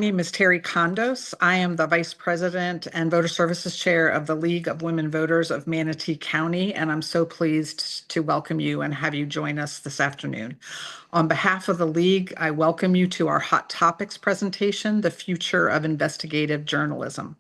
name is Terry Condos. I am the Vice President and Voter Services Chair of the League of Women Voters of Manatee County, and I'm so pleased to welcome you and have you join us this afternoon. On behalf of the League, I welcome you to our Hot Topics presentation, The Future of Investigative Journalism.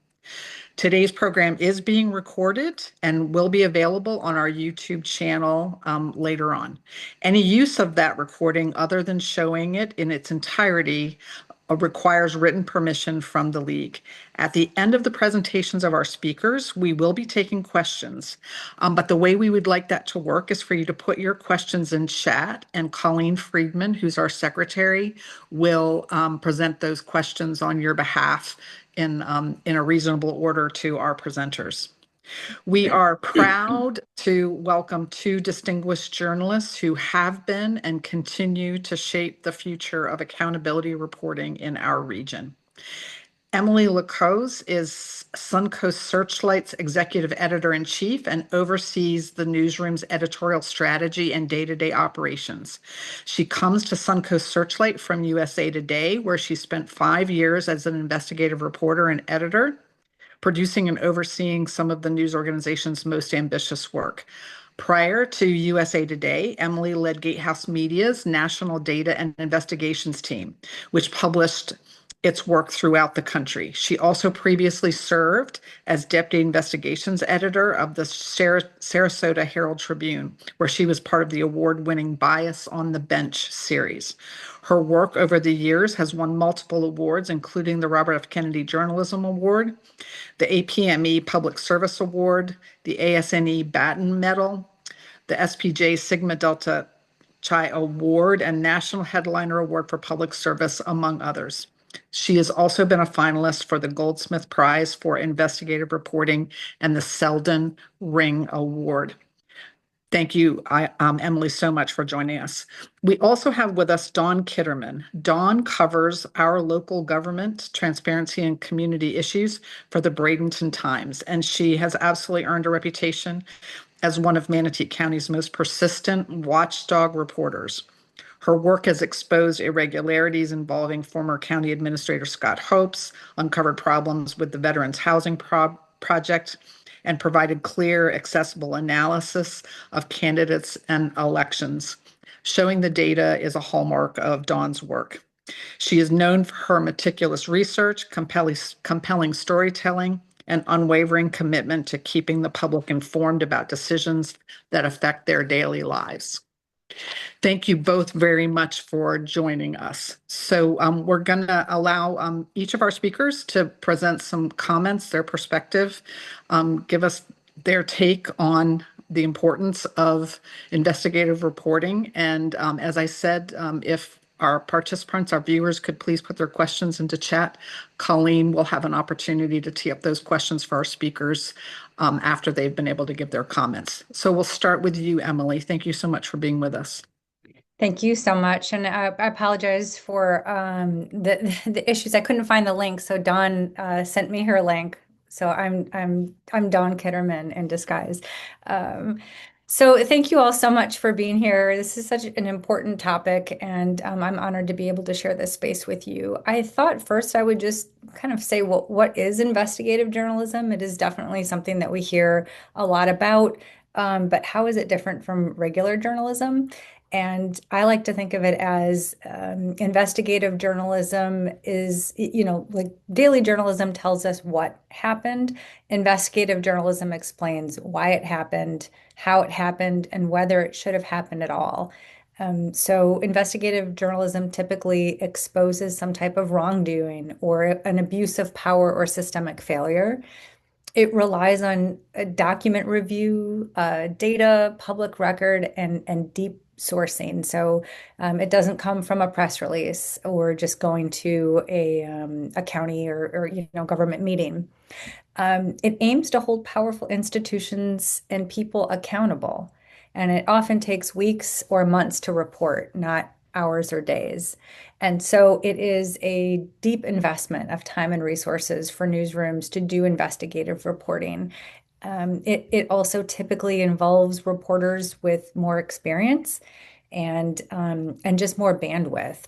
Today's program is being recorded and will be available on our YouTube channel later on. Any use of that recording other than showing it in its entirety requires written permission from the League. At the end of the presentations of our speakers, we will be taking questions. But the way we would like that to work is for you to put your questions in chat, and Colleen Friedman, who's our secretary, will present those questions on your behalf in a reasonable order to our presenters. We are proud to welcome two distinguished journalists who have been and continue to shape the future of accountability reporting in our region. Emily Lacose is Suncoast Searchlight's executive editor-in-chief and oversees the newsroom's editorial strategy and day-to-day operations. She comes to Suncoast Searchlight from USA Today, where she spent 5 years as an investigative reporter and editor, producing and overseeing some of the news organization's most ambitious work. Prior to USA Today, Emily led Gatehouse Media's National Data and Investigations team, which published its work throughout the country. She also previously served as deputy investigations editor of the Sarasota Herald Tribune, where she was part of the award-winning Bias on the Bench series. Her work over the years has won multiple awards, including the Robert F. Kennedy Journalism Award, the APME Public Service Award, the ASNE Batten Medal, the SPJ Sigma Delta Chi Award, and National Headliner Award for Public Service, among others. She has also been a finalist for the Goldsmith Prize for Investigative Reporting and the Selden Ring Award. Thank you, Emily, so much for joining us. We also have with us Dawn Kitterman. Dawn covers our local government, transparency, and community issues for the Bradenton Times, and she has absolutely earned a reputation as one of Manatee County's most persistent watchdog reporters. Her work has exposed irregularities involving former County Administrator Scott Hopes, uncovered problems with the Veterans Housing Project, and provided clear, accessible analysis of candidates and elections. Showing the data is a hallmark of Dawn's work. She is known for her meticulous research, compelling storytelling, and unwavering commitment to keeping the public informed about decisions that affect their daily lives. Thank you both very much for joining us. So we're going to allow each of our speakers to present some comments, their perspective, give us their take on the importance of investigative reporting. And as I said, if our participants, our viewers, could please put their questions into chat, Colleen will have an opportunity to tee up those questions for our speakers after they've been able to give their comments. So we'll start with you, Emily. Thank you so much for being with us. Thank you so much, and I apologize for the issues. I couldn't find the link, so Dawn sent me her link. So I'm Dawn Kitterman in disguise. So thank you all so much for being here. This is such an important topic, and I'm honored to be able to share this space with you. I thought first I would just kind of say, well, what is investigative journalism? It is definitely something that we hear a lot about, but how is it different from regular journalism? And I like to think of it as investigative journalism is, like daily journalism tells us what happened. Investigative journalism explains why it happened, how it happened, and whether it should have happened at all. So investigative journalism typically exposes some type of wrongdoing or an abuse of power or systemic failure. It relies on a document review, data, public record, and deep sourcing. So it doesn't come from a press release or just going to a county or government meeting. It aims to hold powerful institutions and people accountable, and it often takes weeks or months to report, not hours or days. And so it is a deep investment of time and resources for newsrooms to do investigative reporting. It also typically involves reporters with more experience and just more bandwidth.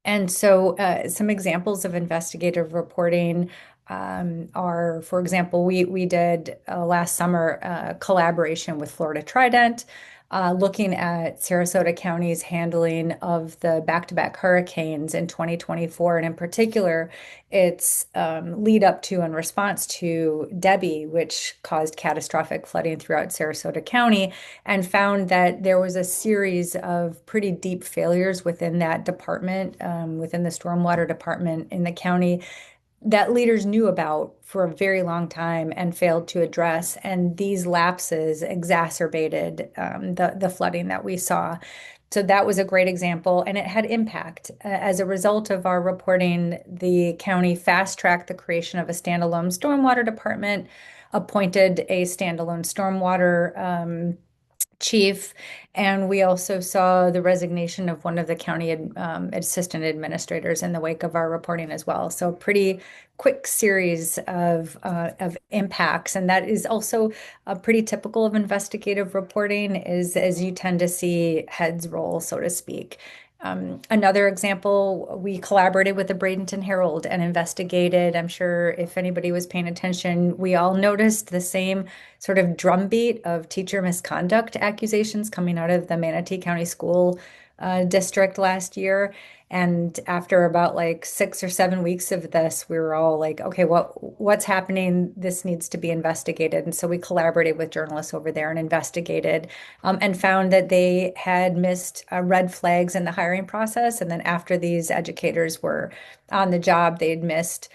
And so, some examples of investigative reporting are, for example, we did last summer collaboration with Florida Trident, looking at Sarasota County's handling of the back-to-back hurricanes in 2024, and in particular, its lead up to and response to Debbie, which caused catastrophic flooding throughout Sarasota County, and found that there was a series of pretty deep failures within that department, within the stormwater department in the county, that leaders knew about for a very long time and failed to address. And these lapses exacerbated the flooding that we saw. So that was a great example, and it had impact. As a result of our reporting, the county fast-tracked the creation of a standalone stormwater department, appointed a standalone stormwater chief, and we also saw the resignation of one of the county assistant administrators in the wake of our reporting as well. So pretty quick series of impacts, and that is also pretty typical of investigative reporting, is as you tend to see heads roll, so to speak. Another example, we collaborated with the Bradenton Herald and investigated. I'm sure if anybody was paying attention, we all noticed the same sort of drumbeat of teacher misconduct accusations coming out of the Manatee County School District last year. And after about like 6 or 7 weeks of this, we were all like, okay, what's happening? This needs to be investigated. And so we collaborated with journalists over there and investigated, and found that they had missed red flags in the hiring process. And then after these educators were on the job, they'd missed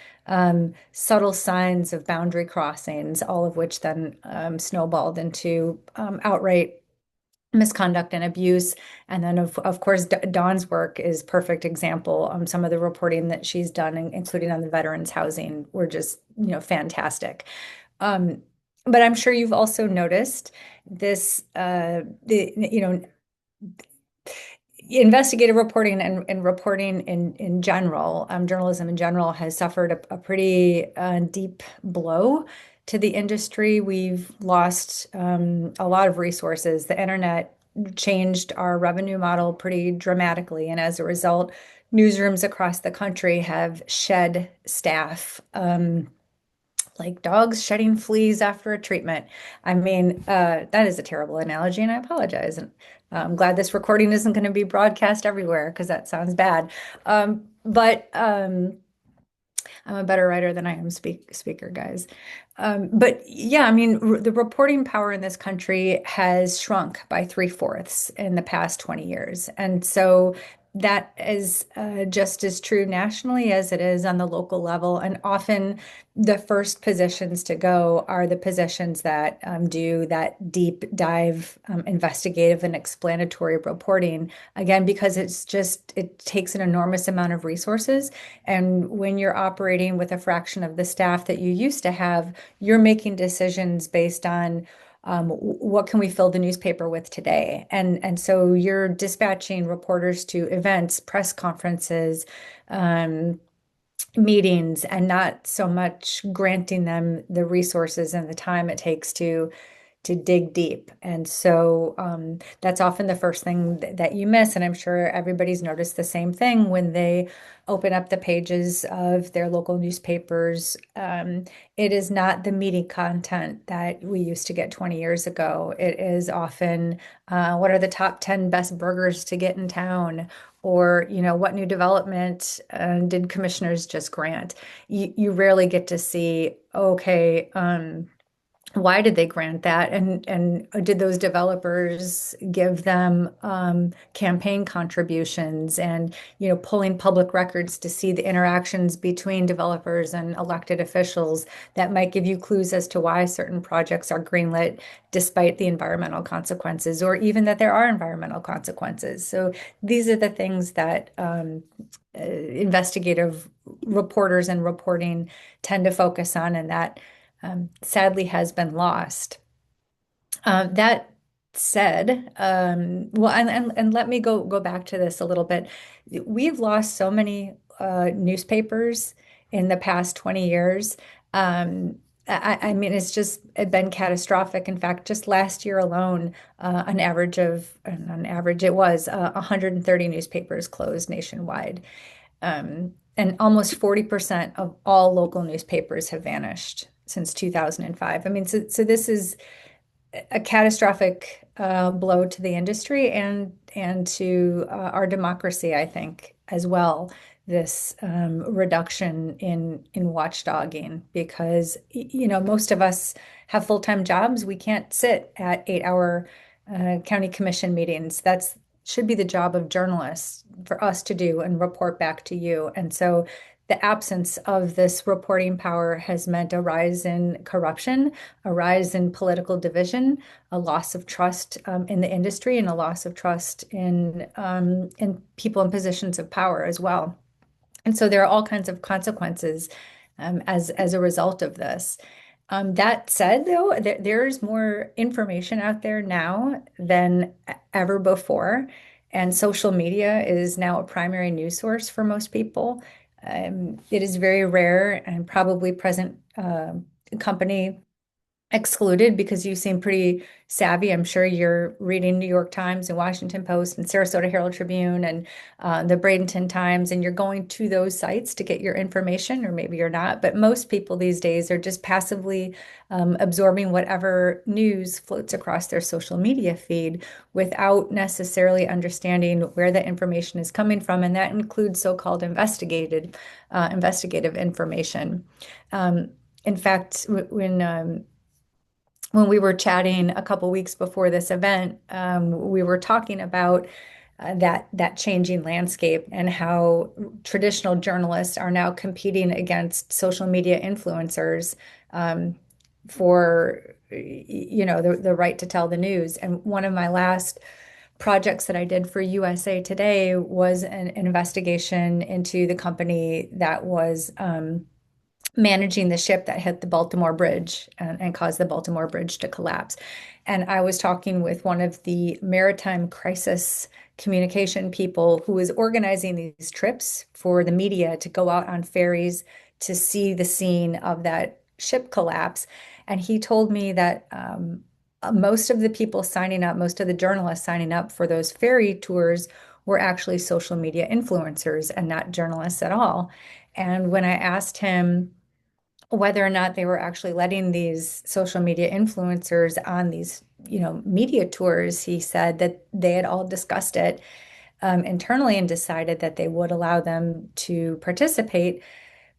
subtle signs of boundary crossings, all of which then snowballed into outright misconduct and abuse. And then of course, Dawn's work is perfect example. Some of the reporting that she's done, including on the veterans housing, were just, fantastic. But I'm sure you've also noticed this, investigative reporting and reporting in general, journalism in general, has suffered a pretty deep blow to the industry. We've lost a lot of resources. The internet changed our revenue model pretty dramatically, and as a result, newsrooms across the country have shed staff. Like dogs shedding fleas after a treatment. I mean, that is a terrible analogy, and I apologize. And I'm glad this recording isn't going to be broadcast everywhere because that sounds bad. But I'm a better writer than I am speaker, guys. But yeah, I mean, the reporting power in this country has shrunk by 3/4 in the past 20 years. And so that is just as true nationally as it is on the local level. And often the first positions to go are the positions that do that deep dive, investigative and explanatory reporting. Again, because it takes an enormous amount of resources. And when you're operating with a fraction of the staff that you used to have, you're making decisions based on what can we fill the newspaper with today? And so you're dispatching reporters to events, press conferences, meetings, and not so much granting them the resources and the time it takes to dig deep. And so that's often the first thing that you miss. And I'm sure everybody's noticed the same thing when they open up the pages of their local newspapers. It is not the meaty content that we used to get 20 years ago. It is often what are the top 10 best burgers to get in town? Or, what new development did commissioners just grant? You rarely get to see, okay, why did they grant that? And did those developers give them campaign contributions, and pulling public records to see the interactions between developers and elected officials that might give you clues as to why certain projects are greenlit despite the environmental consequences, or even that there are environmental consequences. So these are the things that investigative reporters and reporting tend to focus on, and that sadly has been lost. That said, well, and let me go back to this a little bit. We've lost so many newspapers in the past 20 years. I mean, it's just been catastrophic. In fact, just last year alone, on average, it was 130 newspapers closed nationwide. And almost 40% of all local newspapers have vanished since 2005. I mean, so this is a catastrophic blow to the industry and to our democracy, I think, as well. This reduction in watchdogging, because most of us have full-time jobs. We can't sit at 8-hour county commission meetings. That's should be the job of journalists for us to do and report back to you. And so the absence of this reporting power has meant a rise in corruption, a rise in political division, a loss of trust in the industry, and a loss of trust in people in positions of power as well. And so there are all kinds of consequences as a result of this. That said, though, there's more information out there now than ever before, and social media is now a primary news source for most people. It is very rare and probably present company excluded because you seem pretty savvy. I'm sure you're reading New York Times and Washington Post and Sarasota Herald Tribune and the Bradenton Times, and you're going to those sites to get your information, or maybe you're not. But most people these days are just passively absorbing whatever news floats across their social media feed without necessarily understanding where the information is coming from, and that includes so-called investigative information. In fact, when we were chatting a couple weeks before this event, we were talking about that changing landscape and how traditional journalists are now competing against social media influencers for the right to tell the news. And one of my last projects that I did for USA Today was an investigation into the company that was managing the ship that hit the Baltimore Bridge and caused the Baltimore Bridge to collapse. And I was talking with one of the maritime crisis communication people who was organizing these trips for the media to go out on ferries to see the scene of that ship collapse. And he told me that most of the people signing up, most of the journalists signing up for those ferry tours were actually social media influencers and not journalists at all. And when I asked him whether or not they were actually letting these social media influencers on these, media tours, he said that they had all discussed it internally and decided that they would allow them to participate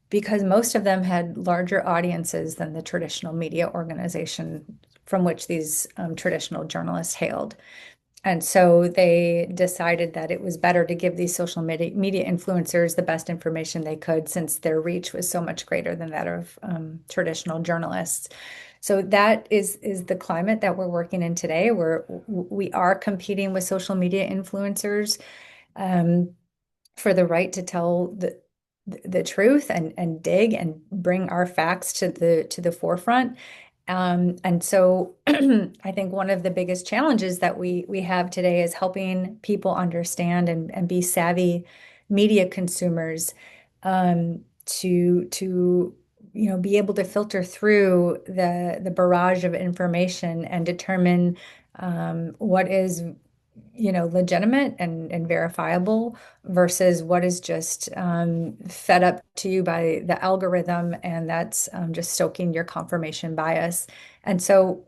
because most of them had larger audiences than the traditional media organization from which these traditional journalists hailed. And so they decided that it was better to give these social media influencers the best information they could, since their reach was so much greater than that of traditional journalists. So that is the climate that we're working in today, where we are competing with social media influencers for the right to tell the truth and dig and bring our facts to the forefront. And so I think one of the biggest challenges that we have today is helping people understand and be savvy media consumers to be able to filter through the barrage of information and determine what is legitimate and verifiable versus what is just fed up to you by the algorithm, and that's just stoking your confirmation bias. And so,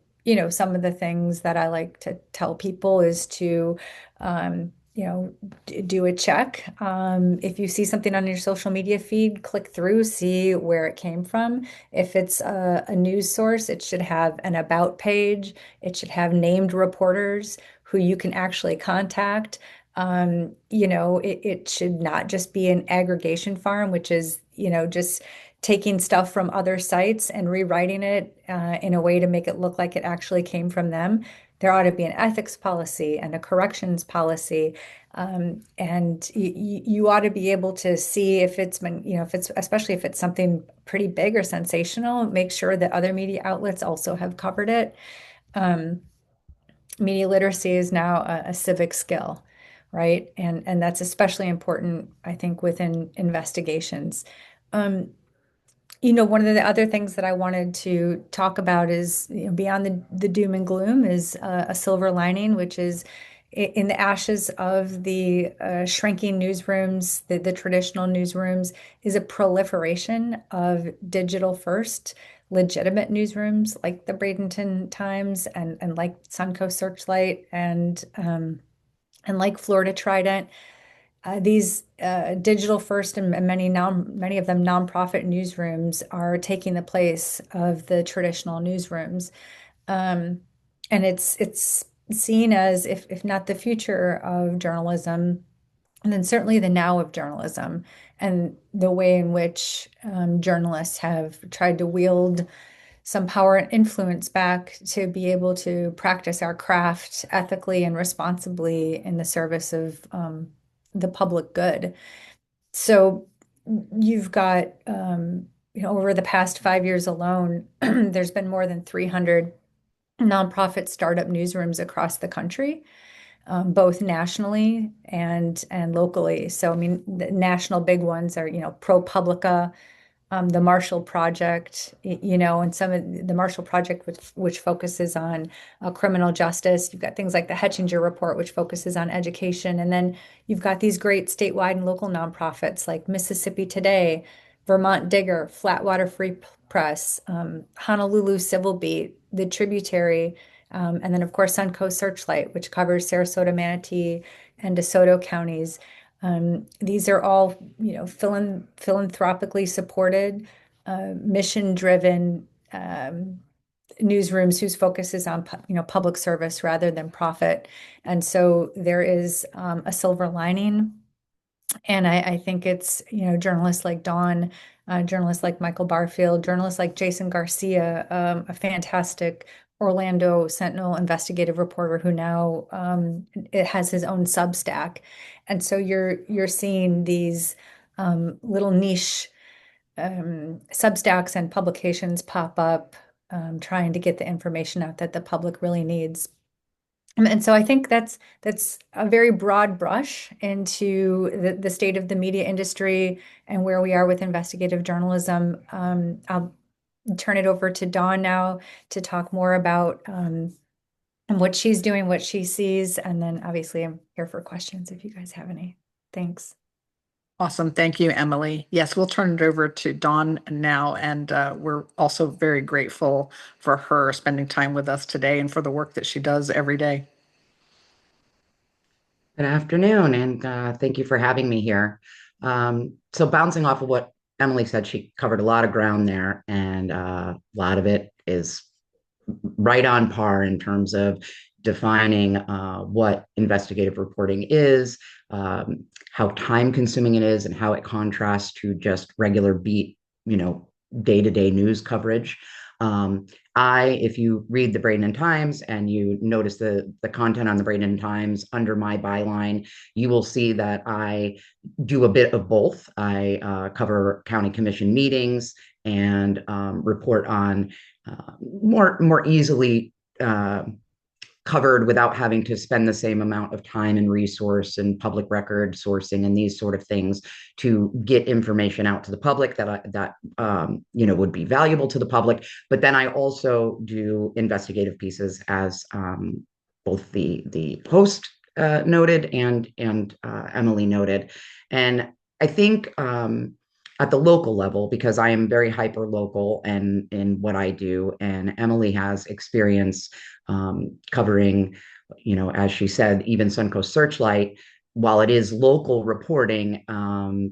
some of the things that I like to tell people is to, do a check. If you see something on your social media feed, click through, see where it came from. If it's a news source, it should have an about page. It should have named reporters who you can actually contact. It should not just be an aggregation farm, which is, just taking stuff from other sites and rewriting it in a way to make it look like it actually came from them. There ought to be an ethics policy and a corrections policy. And you ought to be able to see if it's been, especially if it's something pretty big or sensational, make sure that other media outlets also have covered it. Media literacy is now a civic skill, right? And that's especially important, I think, within investigations. One of the other things that I wanted to talk about is, beyond the doom and gloom is a silver lining, which is in the ashes of the shrinking newsrooms, the traditional newsrooms, is a proliferation of digital first, legitimate newsrooms like the Bradenton Times and like Suncoast Searchlight and like Florida Trident. These digital first and many of them nonprofit newsrooms are taking the place of the traditional newsrooms. Um, and it's seen as if not the future of journalism, and then certainly the now of journalism and the way in which journalists have tried to wield some power and influence back to be able to practice our craft ethically and responsibly in the service of the public good. So you've got, over the past 5 years alone, there's been more than 300 nonprofit startup newsrooms across the country, both nationally and locally. So, I mean, the national big ones are, ProPublica, the Marshall Project, and some of the Marshall Project, which focuses on criminal justice. You've got things like the Hetchinger Report, which focuses on education. And then you've got these great statewide and local nonprofits like Mississippi Today, Vermont Digger, Flatwater Free Press, Honolulu Civil Beat, The Tributary, and then, of course, Suncoast Searchlight, which covers Sarasota, Manatee, and DeSoto counties. These are all, philanthropically supported, mission-driven newsrooms whose focus is on, public service rather than profit. And so there is a silver lining. And I think it's, journalists like Dawn, journalists like Michael Barfield, journalists like Jason Garcia, a fantastic Orlando Sentinel investigative reporter who now it has his own Substack. And so you're seeing these little niche Substacks and publications pop up, trying to get the information out that the public really needs. And so I think that's a very broad brush into the state of the media industry and where we are with investigative journalism. I'll turn it over to Dawn now to talk more about what she's doing, what she sees, and then obviously I'm here for questions if you guys have any. Thanks. Awesome. Thank you, Emily. Yes, we'll turn it over to Dawn now. And we're also very grateful for her spending time with us today and for the work that she does every day. Good afternoon, and thank you for having me here. So, bouncing off of what Emily said, she covered a lot of ground there, and a lot of it is right on par in terms of defining what investigative reporting is, how time consuming it is, and how it contrasts to just regular beat, day-to-day news coverage. If you read the Bradenton Times and you notice the content on the Bradenton Times under my byline, you will see that I do a bit of both. I cover county commission meetings and report on more easily covered without having to spend the same amount of time and resource and public record sourcing and these sort of things to get information out to the public that would be valuable to the public. But then I also do investigative pieces, as both the host noted and Emily noted. And I think at the local level, because I am very hyper local and in what I do, and Emily has experience covering, as she said, even Suncoast Searchlight. While it is local reporting,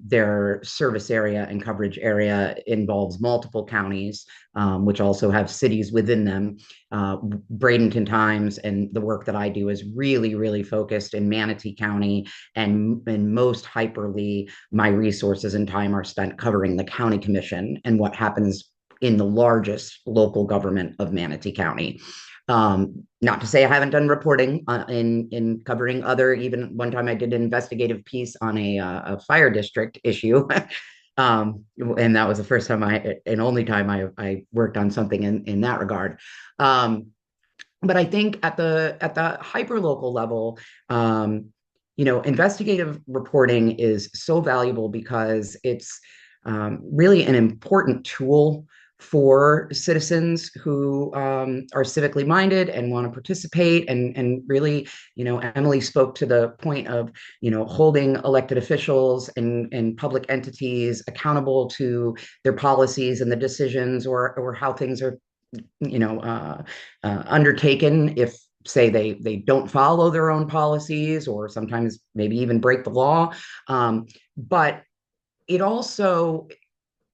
their service area and coverage area involves multiple counties, which also have cities within them. Bradenton Times and the work that I do is really, really focused in Manatee County, and most hyperly, my resources and time are spent covering the county commission and what happens in the largest local government of Manatee County. Not to say I haven't done reporting in covering other. Even one time I did an investigative piece on a fire district issue, and that was the first time and only time I worked on something in that regard. But I think at the hyper local level, investigative reporting is so valuable because it's really an important tool for citizens who are civically minded and want to participate. And really, Emily spoke to the point of, holding elected officials and public entities accountable to their policies and the decisions, or how things are, undertaken if, say, they don't follow their own policies, or sometimes maybe even break the law. But it also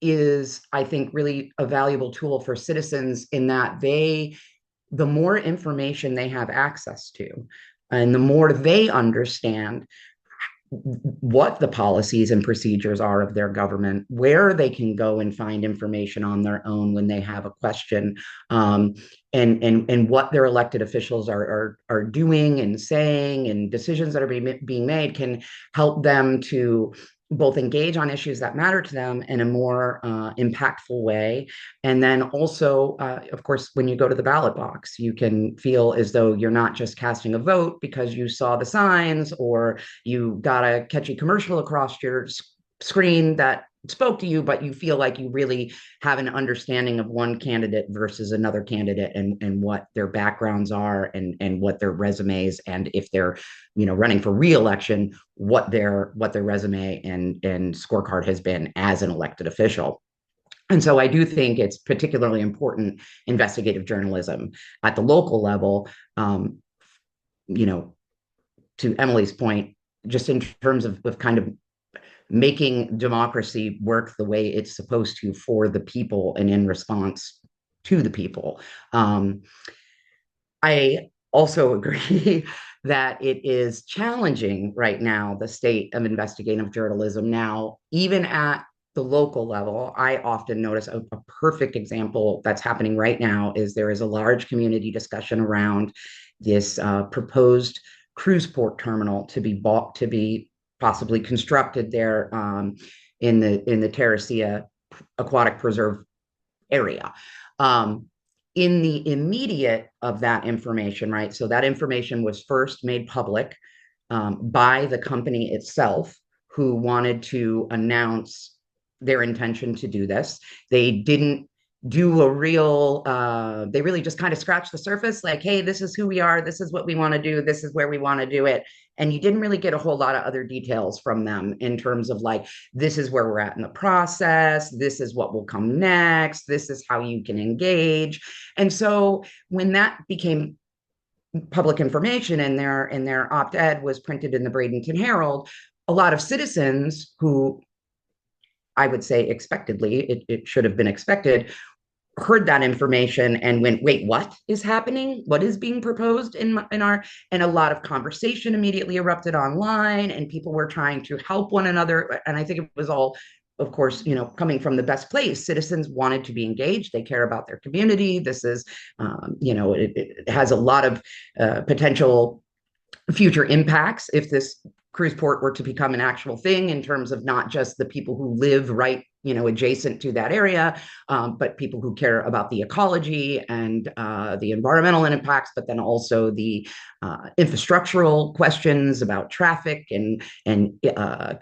is, I think, really a valuable tool for citizens in that the more information they have access to, and the more they understand what the policies and procedures are of their government, where they can go and find information on their own when they have a question, and what their elected officials are doing and saying, and decisions that are being made, can help them to both engage on issues that matter to them in a more impactful way. And then also, of course, when you go to the ballot box, you can feel as though you're not just casting a vote because you saw the signs, or you got a catchy commercial across your screen that spoke to you, but you feel like you really have an understanding of one candidate versus another candidate, and what their backgrounds are, and what their resumes, and if they're running for re-election, what their resume and scorecard has been as an elected official. And so I do think it's particularly important investigative journalism at the local level, to Emily's point, just in terms of kind of making democracy work the way it's supposed to for the people and in response to the people. I also agree that it is challenging right now, the state of investigative journalism now, even at the local level. I often notice a perfect example that's happening right now is there is a large community discussion around this proposed cruise port terminal to be possibly constructed there, in the Terracea Aquatic Preserve area. In the immediate of that information, right? So that information was first made public by the company itself, who wanted to announce their intention to do this. They didn't do they really just kind of scratched the surface, like, hey, this is who we are, this is what we want to do, this is where we want to do it. And you didn't really get a whole lot of other details from them in terms of, like, this is where we're at in the process, this is what will come next, this is how you can engage. And so when that became public information, and their op-ed was printed in the Bradenton Herald, a lot of citizens who, I would say expectedly, it should have been expected, heard that information and went, wait, what is happening? What is being proposed in our, and a lot of conversation immediately erupted online, and people were trying to help one another. And I think it was all, of course, coming from the best place. Citizens wanted to be engaged. They care about their community. This is, it has a lot of potential future impacts if this cruise port were to become an actual thing, in terms of not just the people who live right adjacent to that area, but people who care about the ecology and the environmental impacts, but then also the infrastructural questions about traffic and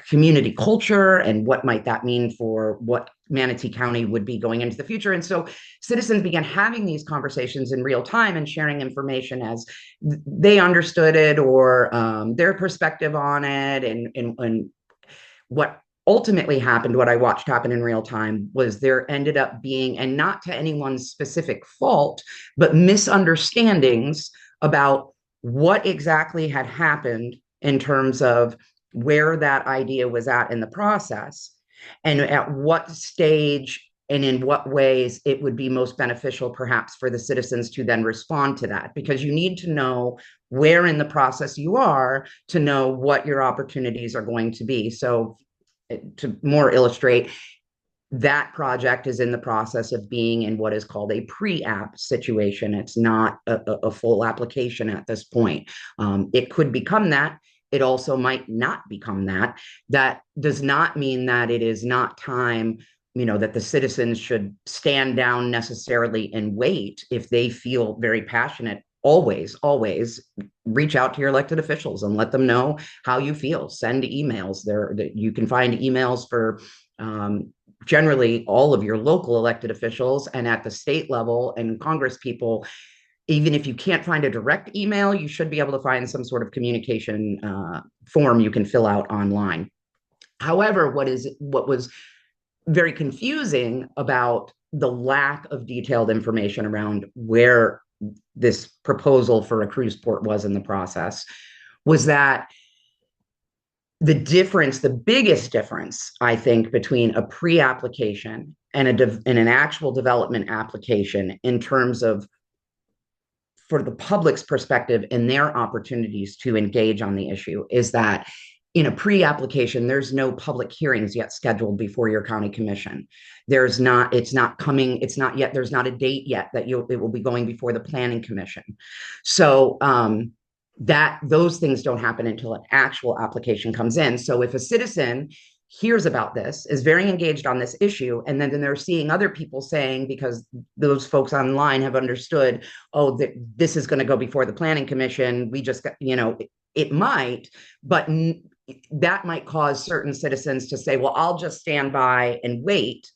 community culture, and what might that mean for what Manatee County would be going into the future. And so citizens began having these conversations in real time and sharing information as they understood it, or their perspective on it. And what ultimately happened, what I watched happen in real time, was there ended up being, and not to anyone's specific fault, but misunderstandings about what exactly had happened in terms of where that idea was at in the process, and at what stage and in what ways it would be most beneficial perhaps for the citizens to then respond to that. Because you need to know where in the process you are to know what your opportunities are going to be. So to more illustrate, that project is in the process of being in what is called a pre-app situation. It's not a full application at this point. It could become that. It also might not become that. That does not mean that it is not time, that the citizens should stand down necessarily and wait. If they feel very passionate, always reach out to your elected officials and let them know how you feel. Send emails. You can find emails generally all of your local elected officials, and at the state level and Congress people, even if you can't find a direct email, you should be able to find some sort of communication form you can fill out online. However, what was very confusing about the lack of detailed information around where this proposal for a cruise port was in the process was that the biggest difference, I think, between a pre-application and an actual development application in terms of for the public's perspective and their opportunities to engage on the issue is that in a pre-application, there's no public hearings yet scheduled before your county commission. There's not yet, there's not a date yet that it will be going before the planning commission. So that those things don't happen until an actual application comes in. So if a citizen hears about this, is very engaged on this issue, and then they're seeing other people saying, because those folks online have understood, oh, this is going to go before the planning commission, we just got, it might, but that might cause certain citizens to say, well, I'll just stand by and wait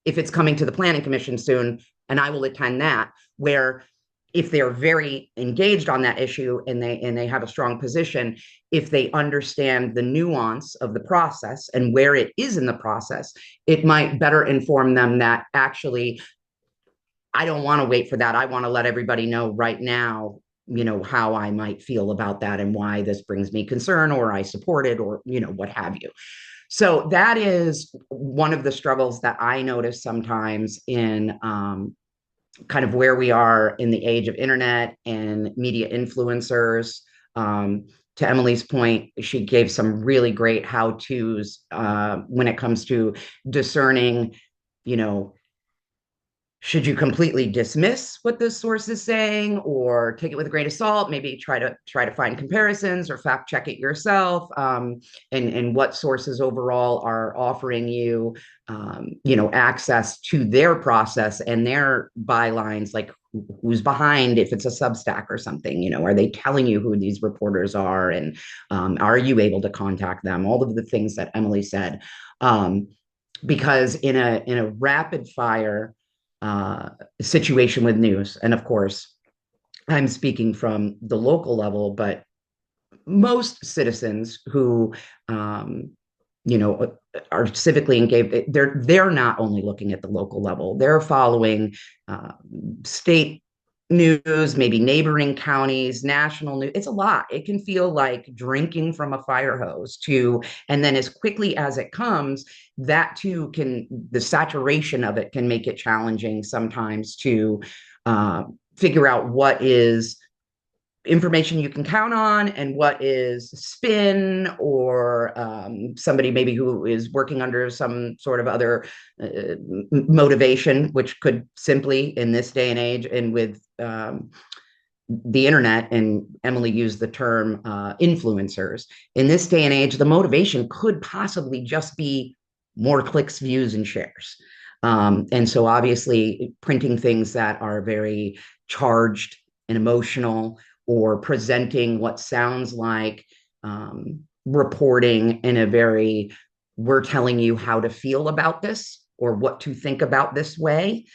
if it's coming to the planning commission soon, and I will attend that. Where if they're very engaged on that issue and they have a strong position, if they understand the nuance of the process and where it is in the process, it might better inform them that actually, I don't want to wait for that. I want to let everybody know right now, how I might feel about that and why this brings me concern, or I support it, or, what have you. So that is one of the struggles that I notice sometimes in kind of where we are in the age of internet and media influencers. To Emily's point, she gave some really great how-tos when it comes to discerning, should you completely dismiss what this source is saying or take it with a grain of salt, maybe try to find comparisons or fact check it yourself, and what sources overall are offering you access to their process and their bylines, like who's behind, if it's a Substack or something, are they telling you who these reporters are, and are you able to contact them, all of the things that Emily said, because in a rapid fire situation with news. And of course, I'm speaking from the local level, but most citizens who, are civically engaged, they're not only looking at the local level, they're following state news, maybe neighboring counties, national news. It's a lot. It can feel like drinking from a fire hose and then as quickly as it comes, that too the saturation of it can make it challenging sometimes to figure out what is information you can count on and what is spin, or somebody maybe who is working under some sort of other motivation, which could simply, in this day and age and with the internet, and Emily used the term influencers, in this day and age, the motivation could possibly just be more clicks, views, and shares. And so obviously printing things that are very charged and emotional, or presenting what sounds like reporting in a very, we're telling you how to feel about this or what to think about this way,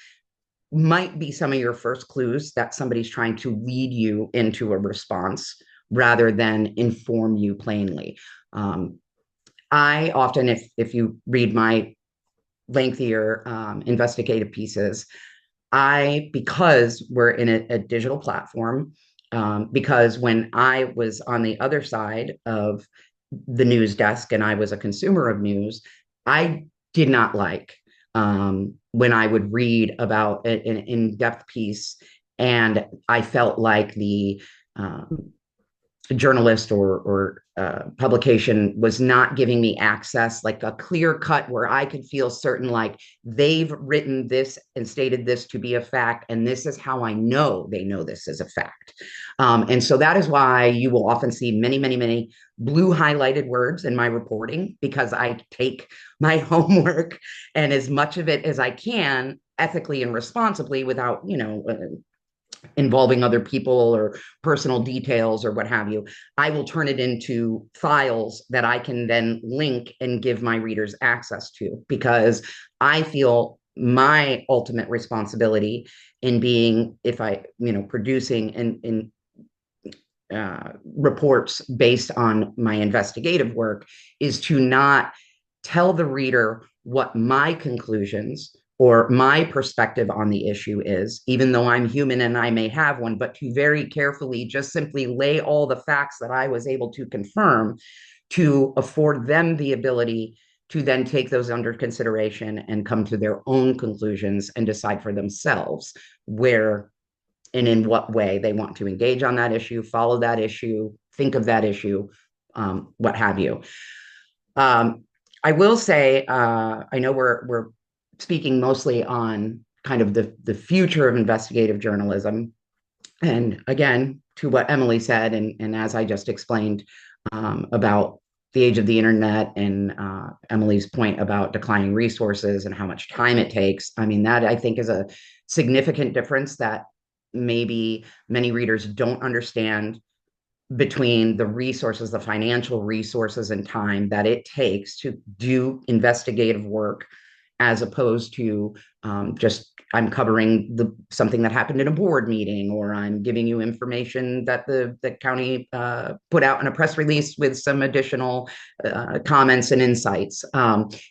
might be some of your first clues that somebody's trying to lead you into a response rather than inform you plainly. I often, if you read my lengthier investigative pieces, because we're in a digital platform, because when I was on the other side of the news desk and I was a consumer of news, I did not like when I would read about an in-depth piece and I felt like the journalist or publication was not giving me access, like a clear cut where I could feel certain, like they've written this and stated this to be a fact, and this is how I know they know this is a fact. And so that is why you will often see many, many, many blue highlighted words in my reporting, because I take my homework and as much of it as I can ethically and responsibly without, involving other people or personal details or what have you, I will turn it into files that I can then link and give my readers access to, because I feel my ultimate responsibility in being, if I, producing and reports based on my investigative work, is to not tell the reader what my conclusions or my perspective on the issue is, even though I'm human and I may have one, but to very carefully just simply lay all the facts that I was able to confirm to afford them the ability to then take those under consideration and come to their own conclusions and decide for themselves where and in what way they want to engage on that issue, follow that issue, think of that issue, what have you. I will say, I know we're speaking mostly on kind of the future of investigative journalism. And again, to what Emily said, and as I just explained about the age of the internet and Emily's point about declining resources and how much time it takes, I mean, that I think is a significant difference that maybe many readers don't understand between the resources, the financial resources and time that it takes to do investigative work, as opposed to just I'm covering something that happened in a board meeting, or I'm giving you information that the county put out in a press release with some additional comments and insights.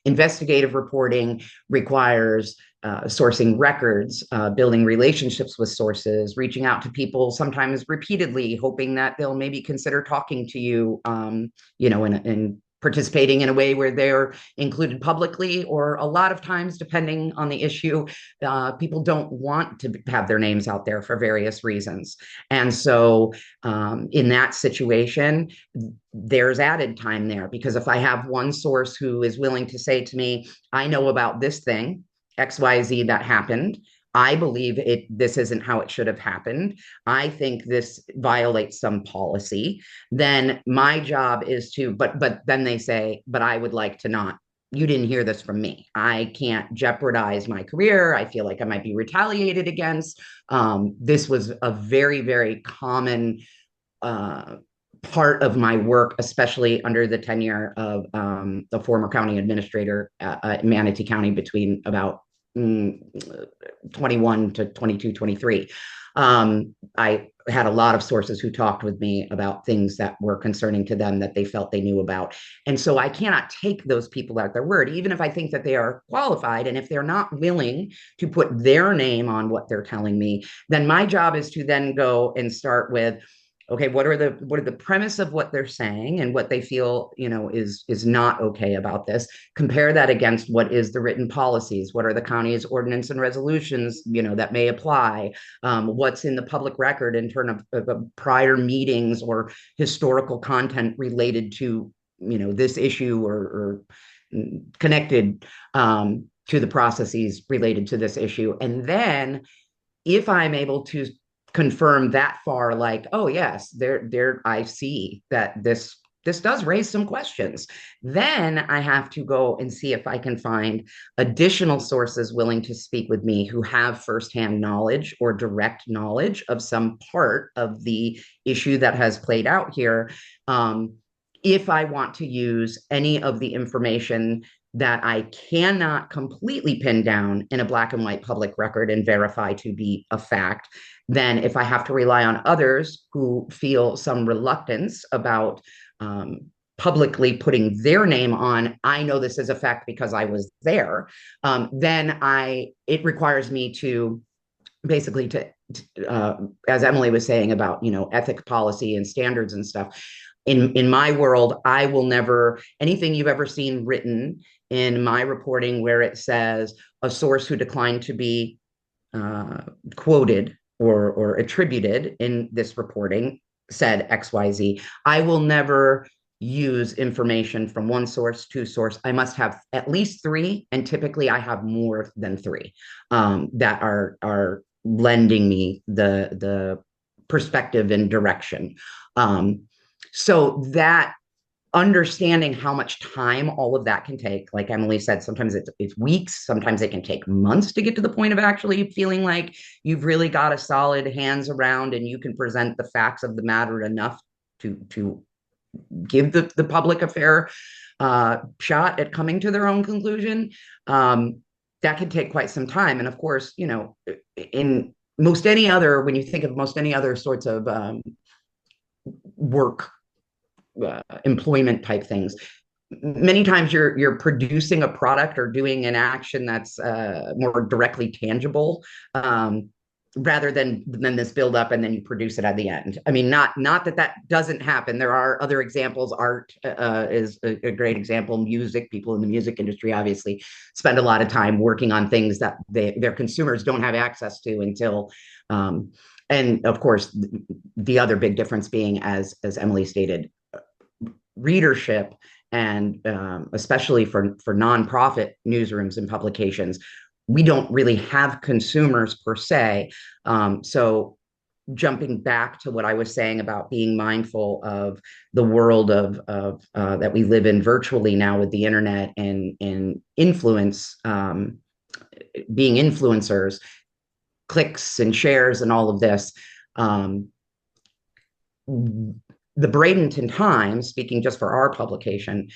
Investigative reporting requires sourcing records, building relationships with sources, reaching out to people sometimes repeatedly, hoping that they'll maybe consider talking to you, in participating in a way where they're included publicly, or a lot of times, depending on the issue, people don't want to have their names out there for various reasons. And so in that situation, there's added time there, because if I have one source who is willing to say to me, I know about this thing, XYZ that happened, I believe this isn't how it should have happened, I think this violates some policy, then my job is to, but then they say, but I would like to not, you didn't hear this from me. I can't jeopardize my career. I feel like I might be retaliated against. This was a very, very common part of my work, especially under the tenure of the former county administrator at Manatee County between about 21 to 22, 23. I had a lot of sources who talked with me about things that were concerning to them that they felt they knew about. And so I cannot take those people at their word, even if I think that they are qualified. And if they're not willing to put their name on what they're telling me, then my job is to then go and start with, okay, what are the premise of what they're saying and what they feel, is not okay about this. Compare that against what is the written policies. What are the county's ordinance and resolutions, that may apply? What's in the public record in terms of prior meetings or historical content related to, this issue or connected to the processes related to this issue. And then if I'm able to confirm that far, like, oh yes, there I see that this does raise some questions, then I have to go and see if I can find additional sources willing to speak with me who have firsthand knowledge or direct knowledge of some part of the issue that has played out here, if I want to use any of the information that I cannot completely pin down in a black and white public record and verify to be a fact. Then if I have to rely on others who feel some reluctance about publicly putting their name on, I know this is a fact because I was there, then it requires me to basically as Emily was saying about, ethic policy and standards and stuff. In my world, I will never, anything you've ever seen written in my reporting where it says a source who declined to be quoted or attributed in this reporting said XYZ, I will never use information from one source to source. I must have at least three, and typically I have more than three that are lending me the perspective and direction. So that understanding how much time all of that can take. Like Emily said, sometimes it's weeks, sometimes it can take months to get to the point of actually feeling like you've really got a solid hands around and you can present the facts of the matter enough to give the public a fair shot at coming to their own conclusion. That can take quite some time. And of course, in most any other, when you think of most any other sorts of work, employment type things, many times you're producing a product or doing an action that's more directly tangible, rather than this build up and then you produce it at the end. I mean, not that doesn't happen. There are other examples. Art is a great example. Music, people in the music industry obviously spend a lot of time working on things that their consumers don't have access to until and of course the other big difference being, as Emily stated, readership, and especially for nonprofit newsrooms and publications, we don't really have consumers per se. So jumping back to what I was saying about being mindful of the world of that we live in virtually now with the internet and influence, being influencers, clicks and shares and all of this. The Bradenton Times, speaking just for our publication,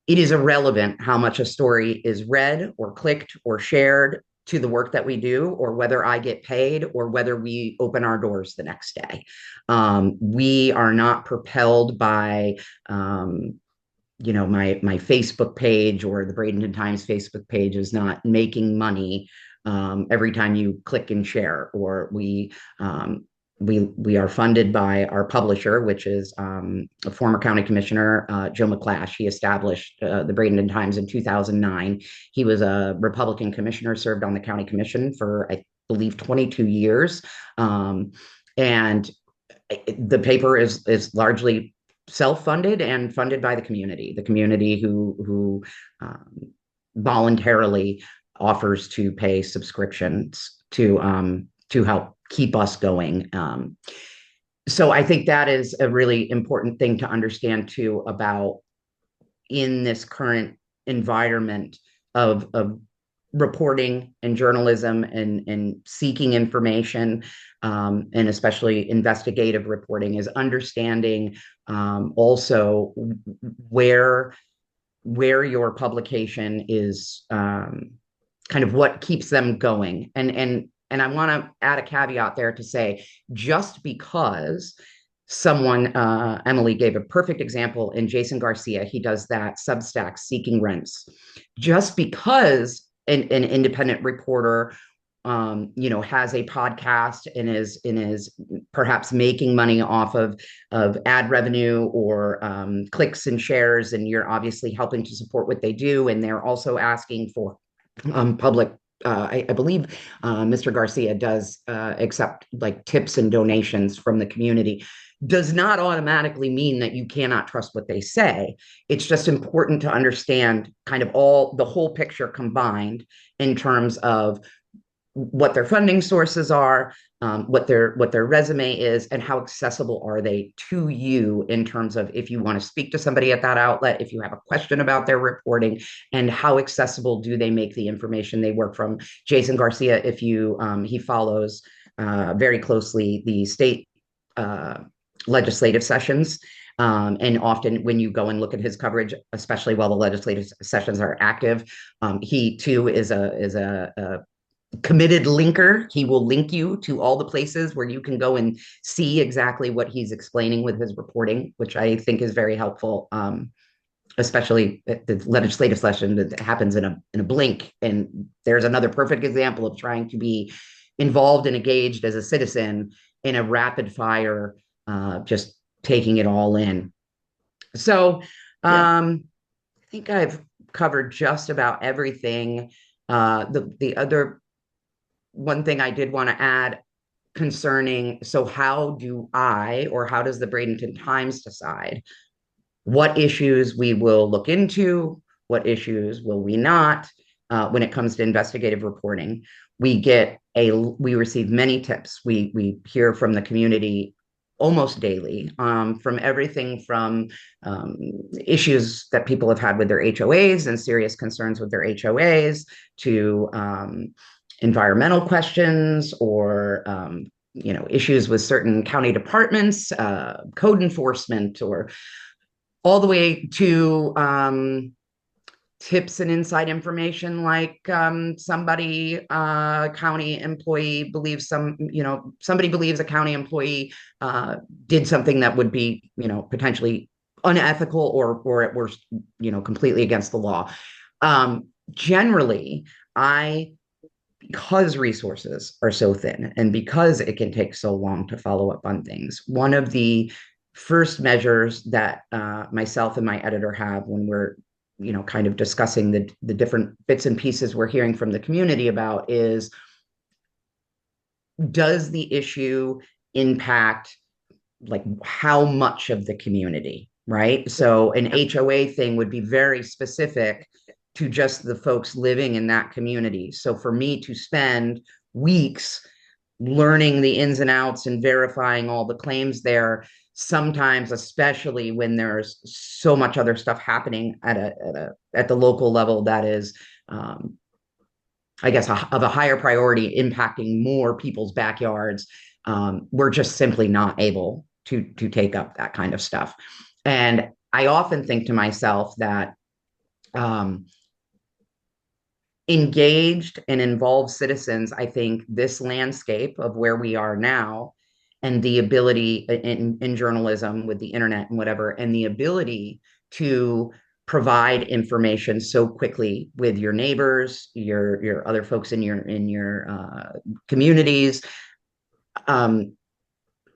it is irrelevant how much a story is read or clicked or shared to the work that we do, or whether I get paid, or whether we open our doors the next day. We are not propelled by, my Facebook page, or the Bradenton Times Facebook page is not making money every time you click and share, or we are funded by our publisher, which is a former county commissioner, Joe McClash. He established the Bradenton Times in 2009. He was a Republican commissioner, served on the county commission for, I believe, 22 years. And the paper is largely self-funded and funded by the community who voluntarily offers to pay subscriptions to help keep us going. So I think that is a really important thing to understand too, about in this current environment of reporting and journalism and seeking information, and especially investigative reporting, is understanding also where your publication is, kind of what keeps them going. And I want to add a caveat there to say, just because someone, Emily gave a perfect example in Jason Garcia, he does that Substack, Seeking Rents. Just because an independent reporter, has a podcast and is perhaps making money off of ad revenue or clicks and shares, and you're obviously helping to support what they do, and they're also asking for public. I believe Mr. Garcia does accept like tips and donations from the community, does not automatically mean that you cannot trust what they say. It's just important to understand kind of the whole picture combined in terms of what their funding sources are, what their resume is, and how accessible are they to you in terms of if you want to speak to somebody at that outlet, if you have a question about their reporting, and how accessible do they make the information they work from. Jason Garcia, if he follows very closely the state legislative sessions. And often when you go and look at his coverage, especially while the legislative sessions are active, he too is a committed linker. He will link you to all the places where you can go and see exactly what he's explaining with his reporting, which I think is very helpful, especially at the legislative session that happens in a blink. And there's another perfect example of trying to be involved and engaged as a citizen in a rapid fire, just taking it all in. So I think I've covered just about everything. The other one thing I did want to add concerning, so how does the Bradenton Times decide what issues we will look into, what issues will we not, when it comes to investigative reporting? We receive many tips. We hear from the community almost daily, from everything from issues that people have had with their HOAs and serious concerns with their HOAs to environmental questions or issues with certain county departments, code enforcement, or all the way to tips and inside information like somebody county employee believes somebody believes a county employee did something that would be potentially unethical or at worst completely against the law. Generally, because resources are so thin and because it can take so long to follow up on things, one of the first measures that myself and my editor have when we're kind of discussing the different bits and pieces we're hearing from the community about is, does the issue impact like how much of the community, right? So an HOA thing would be very specific to just the folks living in that community. So for me to spend weeks learning the ins and outs and verifying all the claims there, sometimes, especially when there's so much other stuff happening at the local level that is, I guess, of a higher priority, impacting more people's backyards, we're just simply not able to take up that kind of stuff. And I often think to myself that engaged and involved citizens, I think this landscape of where we are now and the ability in journalism with the internet and whatever, and the ability to provide information so quickly with your neighbors, your other folks in your communities,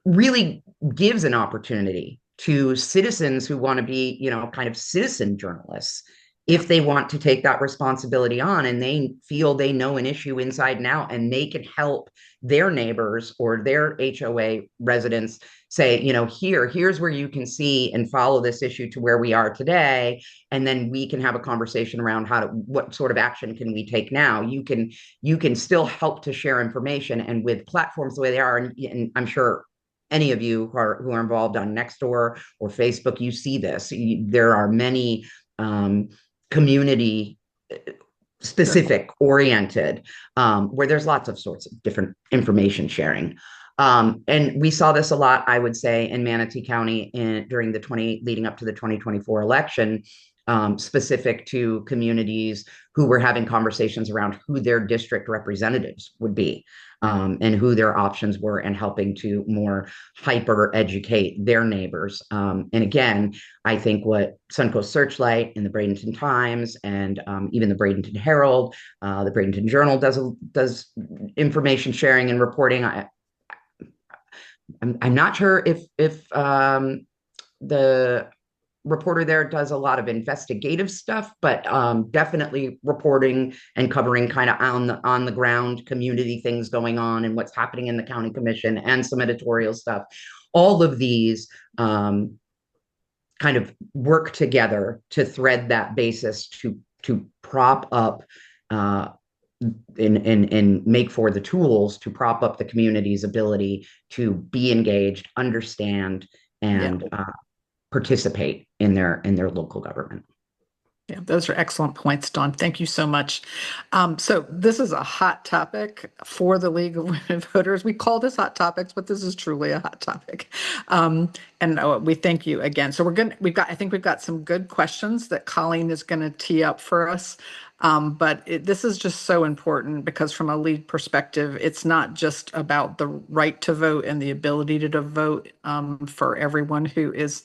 really gives an opportunity to citizens who want to be, kind of citizen journalists, if they want to take that responsibility on and they feel they know an issue inside and out and they can help their neighbors or their HOA residents say, here's where you can see and follow this issue to where we are today. And then we can have a conversation around what sort of action can we take now? You can still help to share information, and with platforms the way they are, and I'm sure any of you who are involved on Nextdoor or Facebook, you see this. There are many community specific oriented where there's lots of sorts of different information sharing. And we saw this a lot, I would say, in Manatee County during leading up to the 2024 election, specific to communities who were having conversations around who their district representatives would be, and who their options were, and helping to more hyper educate their neighbors. And again, I think what Suncoast Searchlight and the Bradenton Times and even the Bradenton Herald, the Bradenton Journal does information sharing and reporting. I'm not sure if the reporter there does a lot of investigative stuff, but definitely reporting and covering kind of on the ground community things going on and what's happening in the county commission, and some editorial stuff. All of these kind of work together to thread that basis to prop up and make for the tools to prop up the community's ability to be engaged, understand, and participate in their local government. Yeah, those are excellent points, Dawn. Thank you so much. So this is a hot topic for the League of Women Voters. We call this hot topics, but this is truly a hot topic. And we thank you again. So I think we've got some good questions that Colleen is going to tee up for us. But this is just so important because from a League perspective, it's not just about the right to vote and the ability to vote for everyone who is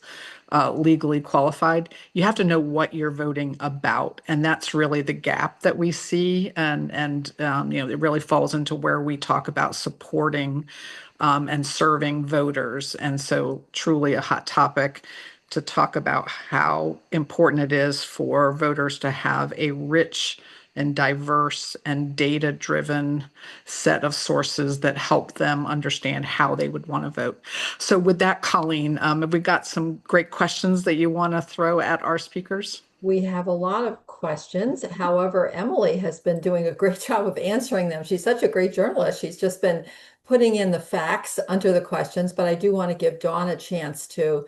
legally qualified. You have to know what you're voting about, and that's really the gap that we see. And it really falls into where we talk about supporting and serving voters. And so, truly a hot topic to talk about how important it is for voters to have a rich and diverse and data-driven set of sources that help them understand how they would want to vote. So with that, Colleen, have we got some great questions that you want to throw at our speakers? We have a lot of questions. However, Emily has been doing a great job of answering them. She's such a great journalist. She's just been putting in the facts under the questions, but I do want to give Dawn a chance to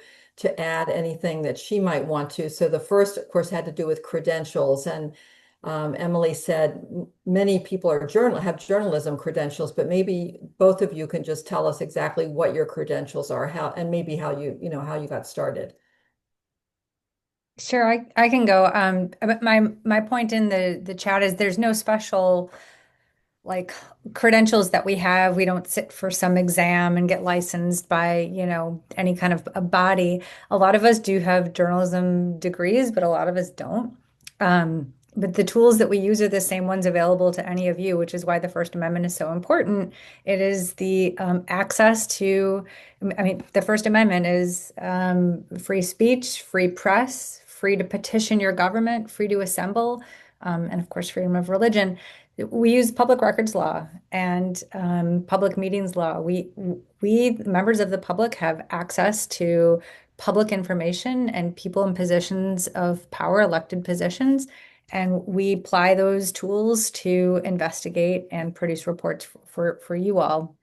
add anything that she might want to. So the first, of course, had to do with credentials, and Emily said many people have journalism credentials, but maybe both of you can just tell us exactly what your credentials are, and maybe how you got started. Sure, I can go. But my point in the chat is there's no special like credentials that we have. We don't sit for some exam and get licensed by, any kind of a body. A lot of us do have journalism degrees, but a lot of us don't. But the tools that we use are the same ones available to any of you, which is why the First Amendment is so important. It is the access to, I mean, the First Amendment is free speech, free press, free to petition your government, free to assemble, and of course, freedom of religion. We use public records law and public meetings law. We members of the public have access to public information and people in positions of power, elected positions, and we apply those tools to investigate and produce reports for you all.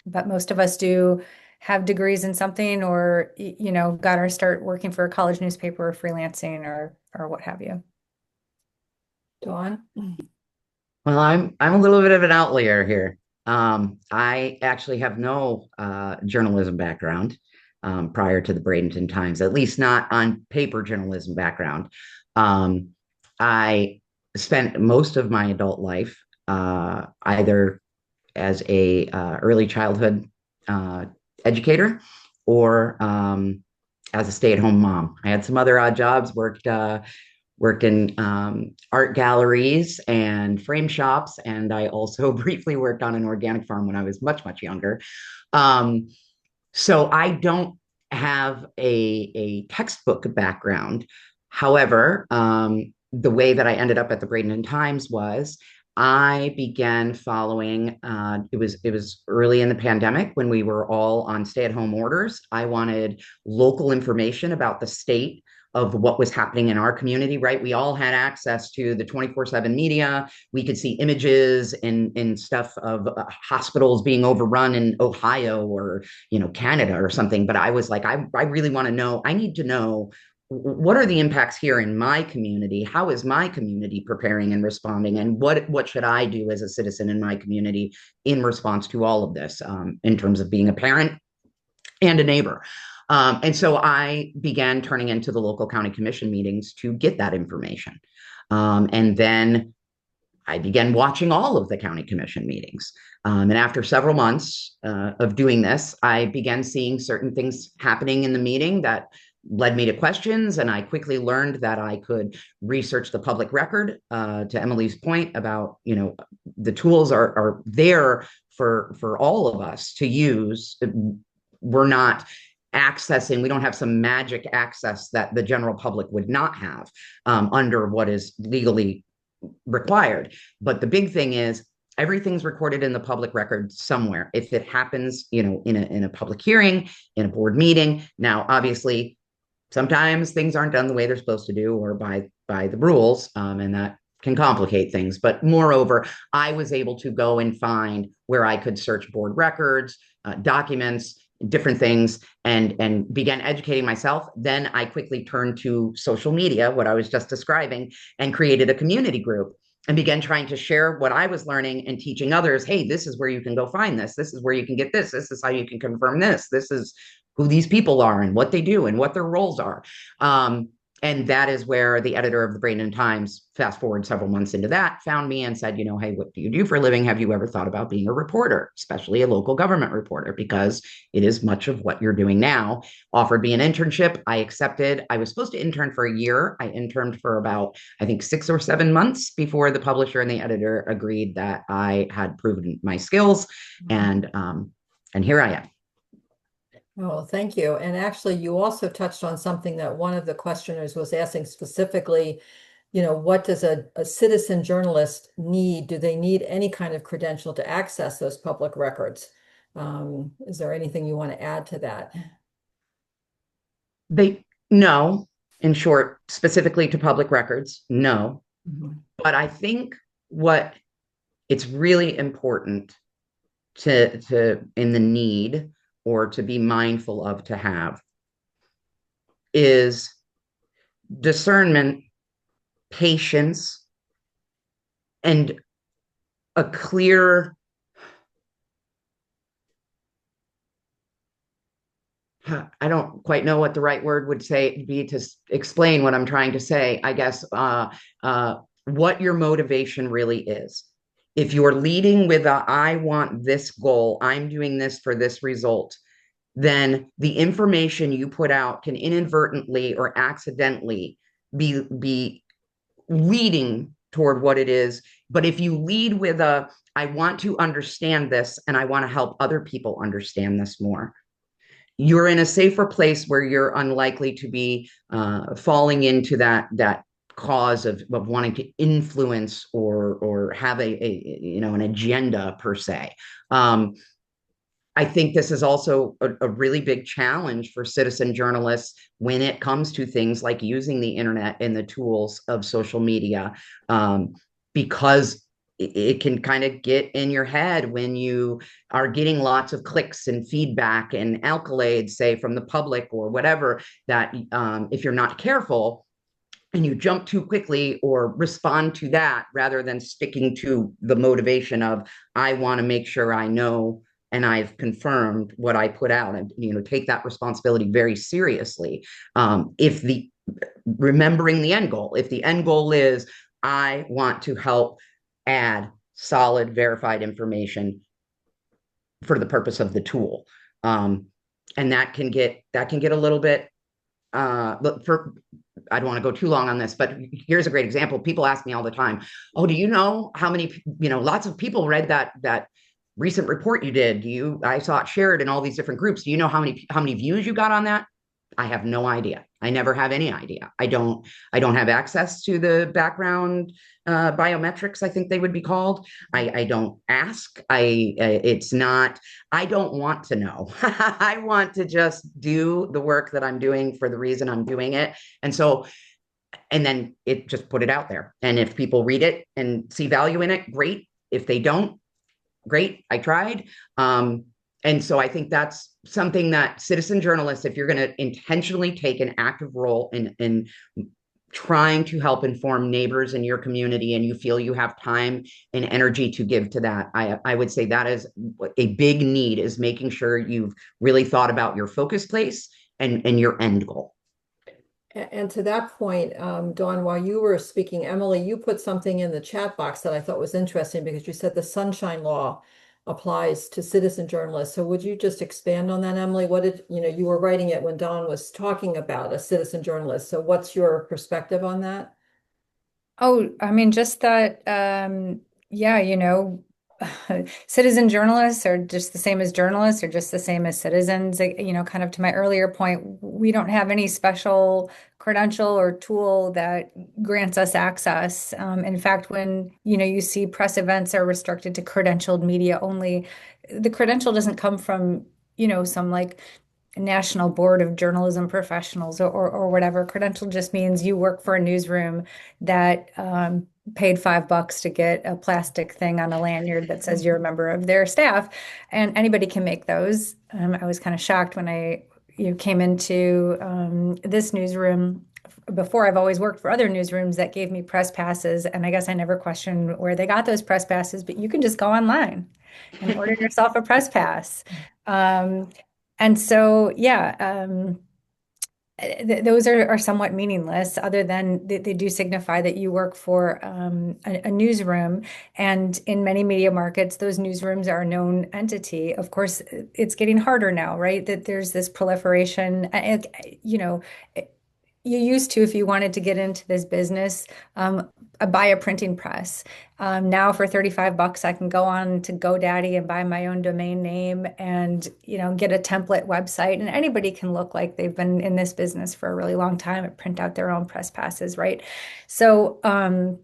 But most of us do have degrees in something, or got our start working for a college newspaper or freelancing or what have you. Dawn? Well, I'm a little bit of an outlier here. I actually have no journalism background prior to the Bradenton Times, at least not on paper journalism background. I spent most of my adult life either as a early childhood educator or as a stay-at-home mom. I had some other odd jobs, worked in art galleries and frame shops, and I also briefly worked on an organic farm when I was much, much younger. So I don't have a textbook background. However, the way that I ended up at the Bradenton Times was I began following, it was early in the pandemic when we were all on stay-at-home orders. I wanted local information about the state of what was happening in our community, right? We all had access to the 24/7 media. We could see images in stuff of hospitals being overrun in Ohio or, Canada or something. But I was like, I really want to know, I need to know, what are the impacts here in my community? How is my community preparing and responding? And what should I do as a citizen in my community in response to all of this, in terms of being a parent and a neighbor? And so I began turning into the local county commission meetings to get that information. And then I began watching all of the county commission meetings. And after several months of doing this, I began seeing certain things happening in the meeting that led me to questions. And I quickly learned that I could research the public record, to Emily's point about, the tools are there for all of us to use. We're not accessing, we don't have some magic access that the general public would not have under what is legally required. But the big thing is everything's recorded in the public record somewhere. If it happens, in a public hearing, in a board meeting. Now, obviously, sometimes things aren't done the way they're supposed to do or by the rules, and that can complicate things. But moreover, I was able to go and find where I could search board records, documents, different things, and began educating myself. Then I quickly turned to social media, what I was just describing, and created a community group and began trying to share what I was learning and teaching others. Hey, this is where you can go find this. This is where you can get this. This is how you can confirm this. This is who these people are and what they do and what their roles are. And that is where the editor of the Bradenton Times, fast forward several months into that, found me and said, hey, what do you do for a living? Have you ever thought about being a reporter, especially a local government reporter? Because it is much of what you're doing now. Offered me an internship. I accepted. I was supposed to intern for a year. I interned for about, I think, 6 or 7 months before the publisher and the editor agreed that I had proven my skills. And here I am. Oh, thank you. And actually, you also touched on something that one of the questioners was asking specifically, what does a citizen journalist need? Do they need any kind of credential to access those public records? Is there anything you want to add to that? No, in short, specifically to public records, no. Mm-hmm. But I think what it's really important to in the need or to be mindful of to have is discernment, patience, and a clear, I don't quite know what the right word would say be to explain what I'm trying to say, I guess, what your motivation really is. If you're leading with a, I want this goal, I'm doing this for this result, then the information you put out can inadvertently or accidentally be leading toward what it is. But if you lead with a, I want to understand this and I want to help other people understand this more, you're in a safer place where you're unlikely to be falling into that cause of wanting to influence or have an agenda per se. I think this is also a really big challenge for citizen journalists when it comes to things like using the internet and the tools of social media, because it can kind of get in your head when you are getting lots of clicks and feedback and accolades, say, from the public or whatever, that if you're not careful and you jump too quickly or respond to that rather than sticking to the motivation of, I want to make sure I know and I've confirmed what I put out, and take that responsibility very seriously. If the remembering the end goal, if the end goal is, I want to help add solid verified information for the purpose of the tool, and that can get a little bit for, I don't want to go too long on this, but here's a great example. People ask me all the time, oh, do you know how many, lots of people read that recent report you did? I saw it shared in all these different groups. Do you know how many views you got on that? I have no idea. I never have any idea. I don't have access to the background biometrics, I think they would be called. I don't ask. It's not, I don't want to know. I want to just do the work that I'm doing for the reason I'm doing it. And then it just put it out there. And if people read it and see value in it, great. If they don't, great, I tried. And so I think that's something that citizen journalists, if you're going to intentionally take an active role in trying to help inform neighbors in your community, and you feel you have time and energy to give to that, I would say that is a big need, is making sure you've really thought about your focus place and your end goal. And to that point, Dawn, while you were speaking, Emily, you put something in the chat box that I thought was interesting, because you said the Sunshine Law applies to citizen journalists. So would you just expand on that, Emily? What did, you were writing it when Dawn was talking about a citizen journalist. So what's your perspective on that? Oh, I mean, just that, yeah, citizen journalists are just the same as journalists, or just the same as citizens. Kind of to my earlier point, we don't have any special credential or tool that grants us access. In fact, when, you see press events are restricted to credentialed media only, the credential doesn't come from, some like National Board of Journalism Professionals or whatever. Credential just means you work for a newsroom that paid $5 to get a plastic thing on a lanyard that says you're a member of their staff, and anybody can make those. I was kind of shocked when I came into this newsroom. Before, I've always worked for other newsrooms that gave me press passes, and I guess I never questioned where they got those press passes, but you can just go online and order yourself a press pass. And so, yeah, those are somewhat meaningless, other than they do signify that you work for a newsroom. And in many media markets, those newsrooms are a known entity. Of course, it's getting harder now, right? That there's this proliferation. You used to, if you wanted to get into this business, buy a printing press. Now for $35, I can go on to GoDaddy and buy my own domain name and, get a template website. And anybody can look like they've been in this business for a really long time and print out their own press passes, right? So, but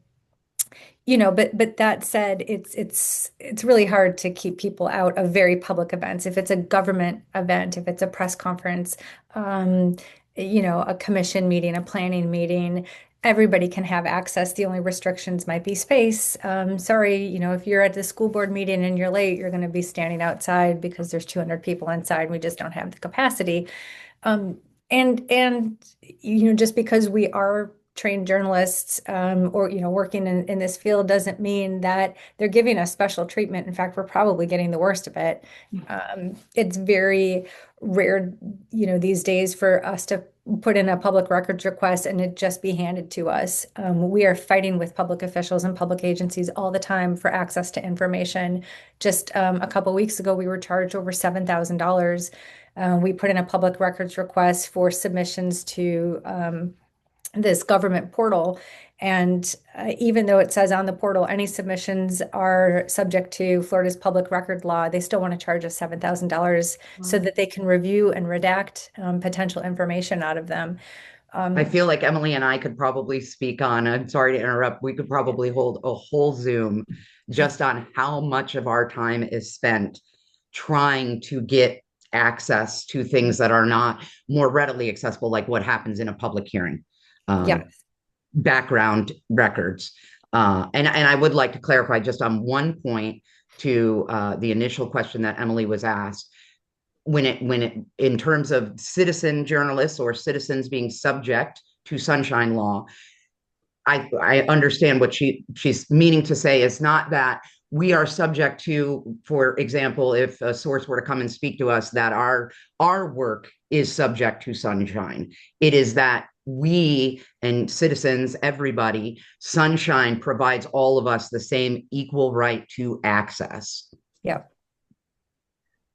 that said, it's really hard to keep people out of very public events. If it's a government event, if it's a press conference, a commission meeting, a planning meeting, everybody can have access. The only restrictions might be space. Sorry, if you're at the school board meeting and you're late, you're going to be standing outside because there's 200 people inside. And we just don't have the capacity. And just because we are trained journalists, or working in this field doesn't mean that they're giving us special treatment. In fact, we're probably getting the worst of it. It's very rare, these days for us to put in a public records request and it just be handed to us. We are fighting with public officials and public agencies all the time for access to information. Just a couple weeks ago, we were charged over $7,000. We put in a public records request for submissions to this government portal. And even though it says on the portal, any submissions are subject to Florida's public record law, they still want to charge us $7,000 so that they can review and redact potential information out of them. I feel like Emily and I could probably speak on, I'm sorry to interrupt, we could probably hold a whole Zoom just on how much of our time is spent trying to get access to things that are not more readily accessible, like what happens in a public hearing. Yes. Background records. And I would like to clarify just on one point to the initial question that Emily was asked. When it in terms of citizen journalists or citizens being subject to sunshine law, I understand what she's meaning to say is not that we are subject to, for example, if a source were to come and speak to us, that our work is subject to sunshine. It is that we and citizens, everybody, sunshine provides all of us the same equal right to access. Yeah.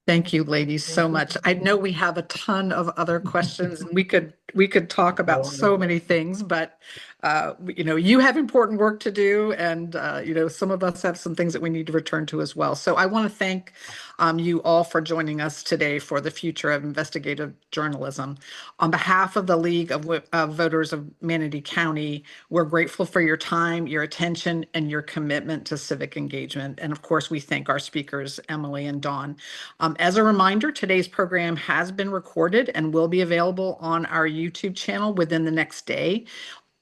Thank you, ladies, so much. I know we have a ton of other questions and we could talk about so many things, but you have important work to do, and some of us have some things that we need to return to as well. So I want to thank you all for joining us today for the future of investigative journalism. On behalf of the League of Voters of Manatee County, we're grateful for your time, your attention, and your commitment to civic engagement. And of course, we thank our speakers, Emily and Dawn. As a reminder, today's program has been recorded and will be available on our YouTube channel within the next day.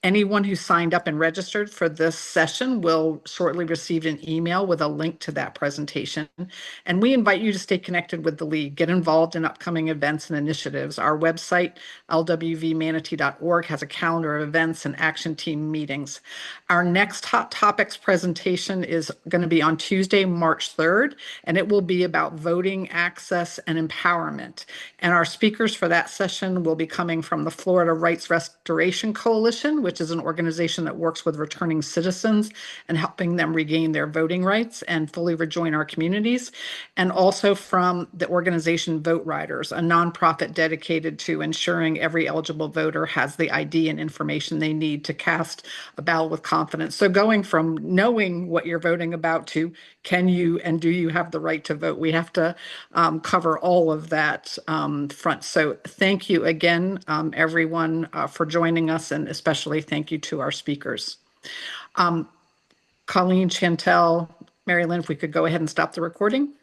Anyone who signed up and registered for this session will shortly receive an email with a link to that presentation. And we invite you to stay connected with the League, get involved in upcoming events and initiatives. Our website, lwvmanatee.org, has a calendar of events and action team meetings. Our next Hot Topics presentation is going to be on Tuesday, March 3rd, and it will be about voting access and empowerment. And our speakers for that session will be coming from the Florida Rights Restoration Coalition, which is an organization that works with returning citizens and helping them regain their voting rights and fully rejoin our communities. And also from the organization Vote Riders, a nonprofit dedicated to ensuring every eligible voter has the ID and information they need to cast a ballot with confidence. So going from knowing what you're voting about to can you and do you have the right to vote? We have to cover all of that front. So thank you again, everyone, for joining us, and especially thank you to our speakers. Colleen, Chantel, Mary Lynn, if we could go ahead and stop the recording.